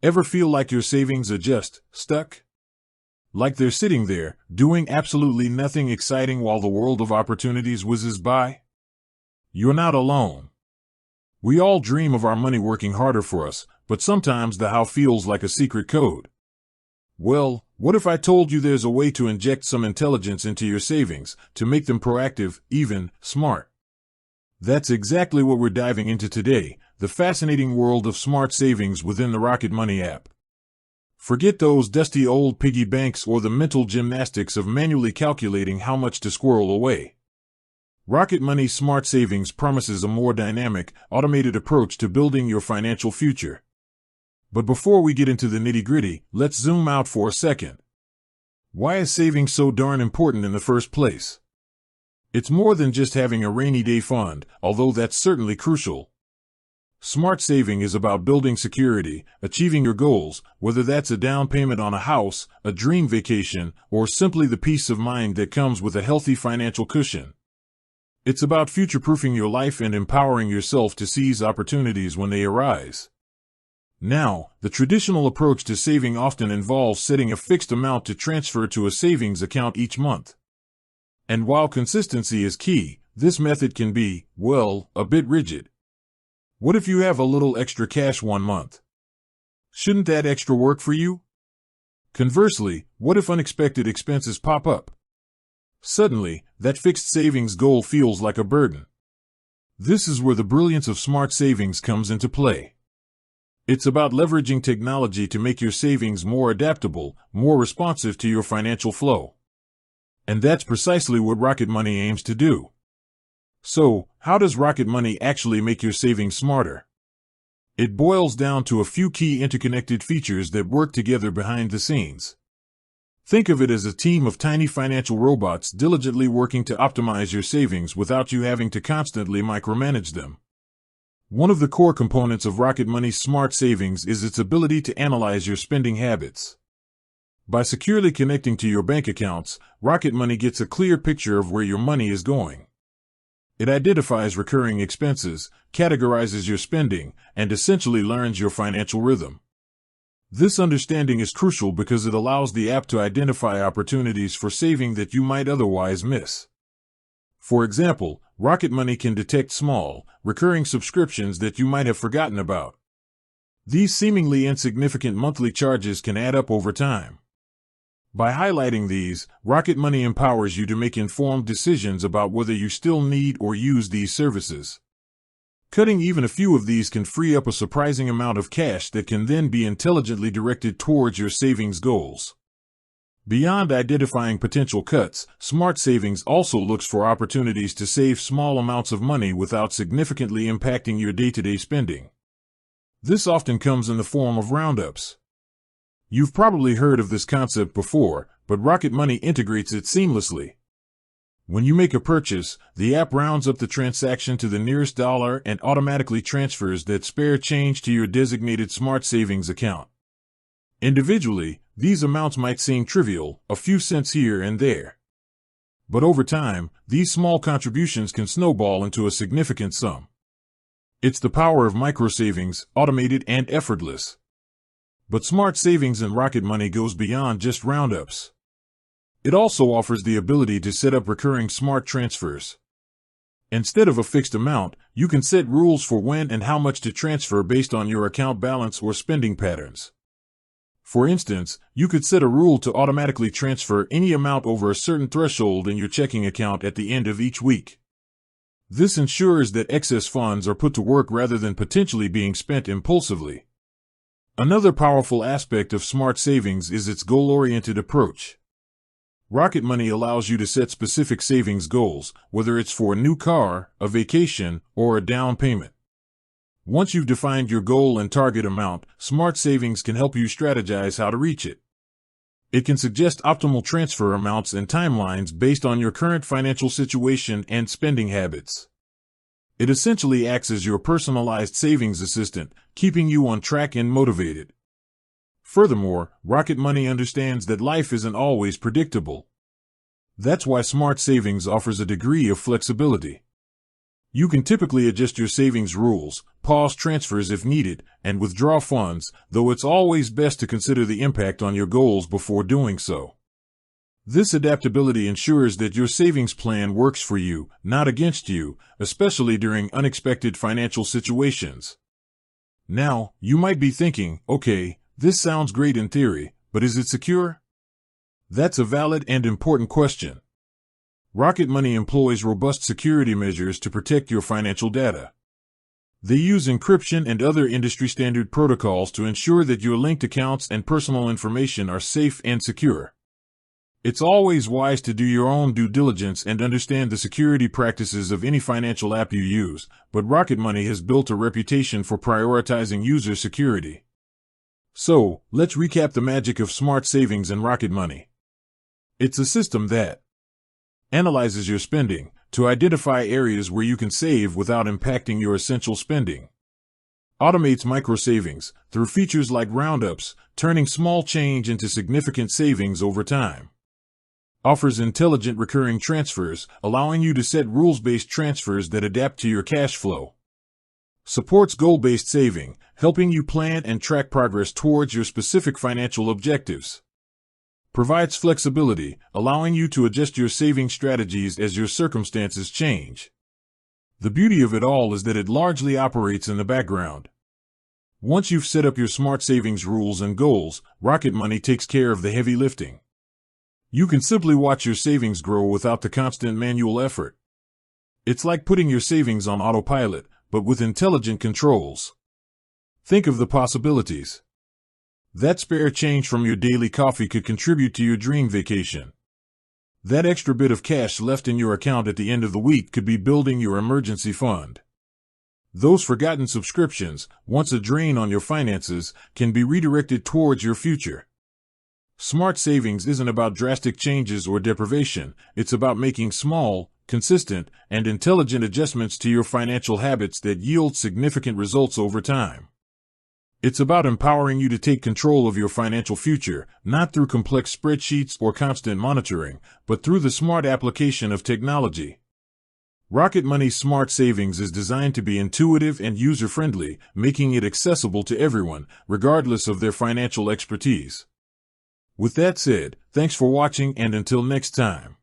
Ever feel like your savings are just stuck? Like they're sitting there, doing absolutely nothing exciting while the world of opportunities whizzes by? You're not alone. We all dream of our money working harder for us, but sometimes the how feels like a secret code. Well, what if I told you there's a way to inject some intelligence into your savings, to make them proactive, even smart? That's exactly what we're diving into today, the fascinating world of smart savings within the Rocket Money app. Forget those dusty old piggy banks or the mental gymnastics of manually calculating how much to squirrel away. Rocket Money's Smart Savings promises a more dynamic, automated approach to building your financial future. But before we get into the nitty-gritty, let's zoom out for a second. Why is saving so darn important in the first place? It's more than just having a rainy day fund, although that's certainly crucial. Smart saving is about building security, achieving your goals, whether that's a down payment on a house, a dream vacation, or simply the peace of mind that comes with a healthy financial cushion. It's about future-proofing your life and empowering yourself to seize opportunities when they arise. Now, the traditional approach to saving often involves setting a fixed amount to transfer to a savings account each month. And while consistency is key, this method can be, well, a bit rigid. What if you have a little extra cash one month? Shouldn't that extra work for you? Conversely, what if unexpected expenses pop up? Suddenly, that fixed savings goal feels like a burden. This is where the brilliance of smart savings comes into play. It's about leveraging technology to make your savings more adaptable, more responsive to your financial flow. And that's precisely what Rocket Money aims to do. So, how does Rocket Money actually make your savings smarter? It boils down to a few key interconnected features that work together behind the scenes. Think of it as a team of tiny financial robots diligently working to optimize your savings without you having to constantly micromanage them. One of the core components of Rocket Money's smart savings is its ability to analyze your spending habits. By securely connecting to your bank accounts, Rocket Money gets a clear picture of where your money is going. It identifies recurring expenses, categorizes your spending, and essentially learns your financial rhythm. This understanding is crucial because it allows the app to identify opportunities for saving that you might otherwise miss. For example, Rocket Money can detect small, recurring subscriptions that you might have forgotten about. These seemingly insignificant monthly charges can add up over time. By highlighting these, Rocket Money empowers you to make informed decisions about whether you still need or use these services. Cutting even a few of these can free up a surprising amount of cash that can then be intelligently directed towards your savings goals. Beyond identifying potential cuts, Smart Savings also looks for opportunities to save small amounts of money without significantly impacting your day-to-day spending. This often comes in the form of roundups. You've probably heard of this concept before, but Rocket Money integrates it seamlessly. When you make a purchase, the app rounds up the transaction to the nearest dollar and automatically transfers that spare change to your designated Smart Savings account. Individually, these amounts might seem trivial, a few cents here and there. But over time, these small contributions can snowball into a significant sum. It's the power of microsavings, automated and effortless. But Smart Savings in Rocket Money goes beyond just roundups. It also offers the ability to set up recurring smart transfers. Instead of a fixed amount, you can set rules for when and how much to transfer based on your account balance or spending patterns. For instance, you could set a rule to automatically transfer any amount over a certain threshold in your checking account at the end of each week. This ensures that excess funds are put to work rather than potentially being spent impulsively. Another powerful aspect of Smart Savings is its goal-oriented approach. Rocket Money allows you to set specific savings goals, whether it's for a new car, a vacation, or a down payment. Once you've defined your goal and target amount, Smart Savings can help you strategize how to reach it. It can suggest optimal transfer amounts and timelines based on your current financial situation and spending habits. It essentially acts as your personalized savings assistant, keeping you on track and motivated. Furthermore, Rocket Money understands that life isn't always predictable. That's why Smart Savings offers a degree of flexibility. You can typically adjust your savings rules, pause transfers if needed, and withdraw funds, though it's always best to consider the impact on your goals before doing so. This adaptability ensures that your savings plan works for you, not against you, especially during unexpected financial situations. Now, you might be thinking, okay, this sounds great in theory, but is it secure? That's a valid and important question. Rocket Money employs robust security measures to protect your financial data. They use encryption and other industry-standard protocols to ensure that your linked accounts and personal information are safe and secure. It's always wise to do your own due diligence and understand the security practices of any financial app you use, but Rocket Money has built a reputation for prioritizing user security. So, let's recap the magic of smart savings and Rocket Money. It's a system that analyzes your spending to identify areas where you can save without impacting your essential spending. Automates micro-savings through features like roundups, turning small change into significant savings over time. Offers intelligent recurring transfers, allowing you to set rules-based transfers that adapt to your cash flow. Supports goal-based saving, helping you plan and track progress towards your specific financial objectives. Provides flexibility, allowing you to adjust your saving strategies as your circumstances change. The beauty of it all is that it largely operates in the background. Once you've set up your smart savings rules and goals, Rocket Money takes care of the heavy lifting. You can simply watch your savings grow without the constant manual effort. It's like putting your savings on autopilot, but with intelligent controls. Think of the possibilities. That spare change from your daily coffee could contribute to your dream vacation. That extra bit of cash left in your account at the end of the week could be building your emergency fund. Those forgotten subscriptions, once a drain on your finances, can be redirected towards your future. Smart savings isn't about drastic changes or deprivation. It's about making small, consistent, and intelligent adjustments to your financial habits that yield significant results over time. It's about empowering you to take control of your financial future, not through complex spreadsheets or constant monitoring, but through the smart application of technology. Rocket Money's Smart Savings is designed to be intuitive and user-friendly, making it accessible to everyone, regardless of their financial expertise. With that said, thanks for watching, and until next time.